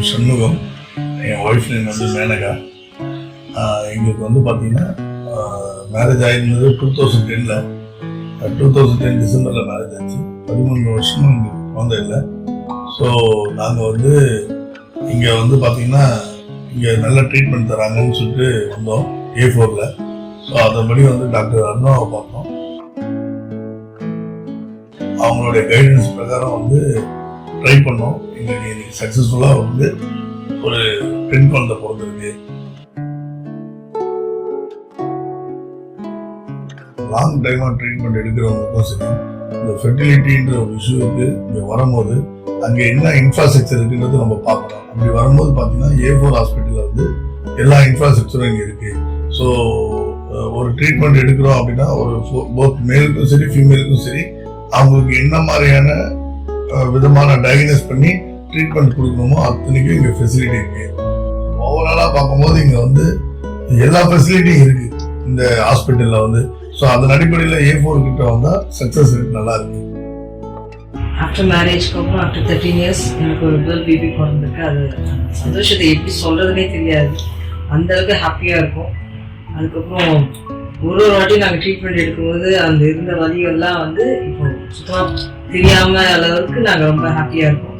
Name Shanmugam, என் wife name வந்து மேனகா. எங்களுக்கு வந்து பார்த்தீங்கன்னா மேரேஜ் ஆகிருந்தது 2010. 2010 டிசம்பரில் மேரேஜ் ஆச்சு. 13 வருஷமும் எங்களுக்கு குழந்தை இல்லை. ஸோ நாங்கள் வந்து இங்கே வந்து பார்த்தீங்கன்னா இங்கே நல்ல ட்ரீட்மெண்ட் தராங்கன்னு சொல்லிட்டு வந்தோம் A4ல். ஸோ அதன்படி வந்து டாக்டர் அருணாவை பார்த்தோம். அவங்களுடைய கைடன்ஸ் பிரகாரம் வந்து ட்ரை பண்ணோம். எங்களுக்கு இன்னைக்கு சக்ஸஸ்ஃபுல்லாக வந்து ஒரு பெண் குழந்தை பிறந்திருக்கு. லாங் டைமாக ட்ரீட்மெண்ட் எடுக்கிறவங்களுக்கும் சரி, இந்த ஃபெர்டிலிட்டின்ற ஒரு இஷ்யூவுக்கு இங்கே வரும்போது அங்கே என்ன இன்ஃப்ராஸ்ட்ரக்சர் இருக்குன்றது நம்ம பார்க்கணும். அப்படி வரும்போது பார்த்தீங்கன்னா A4 ஹாஸ்பிட்டலில் வந்து எல்லா இன்ஃப்ராஸ்ட்ரக்சரும் இங்கே இருக்குது. ஸோ ஒரு ட்ரீட்மெண்ட் எடுக்கிறோம் அப்படின்னா ஒரு போத் மேலுக்கும் சரி ஃபீமேலுக்கும் சரி அவங்களுக்கு என்ன மாதிரியான விதமான டயக்னோஸ் பண்ணி ட்ரீட்மெண்ட் கொடுக்கணுமோ அத்தனைக்கும் இங்கே ஃபெசிலிட்டி இருக்கு. ஓவராலாக பார்க்கும்போது இங்கே வந்து எல்லா ஃபெசிலிட்டியும் இருக்கு இந்த ஹாஸ்பிட்டலில் வந்து. ஸோ அதன் அடிப்படையில் A4 கிட்ட வந்தால் சக்ஸஸ் ரேட் நல்லா இருக்கு. ஆஃப்டர் மேரேஜ்க்கு அப்புறம் ஆஃப்டர் 13 இயர்ஸ் எனக்கு ஒரு கேர்ள் பேபி பிறந்திருக்கு. அது சந்தோஷத்தை எப்படி சொல்கிறதுனே தெரியாது, அந்த அளவுக்கு ஹாப்பியாக இருக்கும். அதுக்கப்புறம் ஒரு வாட்டி நாங்கள் ட்ரீட்மெண்ட் எடுக்கும்போது அந்த இருந்த வலிகள்லாம் வந்து இப்போ சுத்தமாக தெரியாமல் அளவுக்கு நாங்கள் ரொம்ப ஹாப்பியாக இருக்கோம்.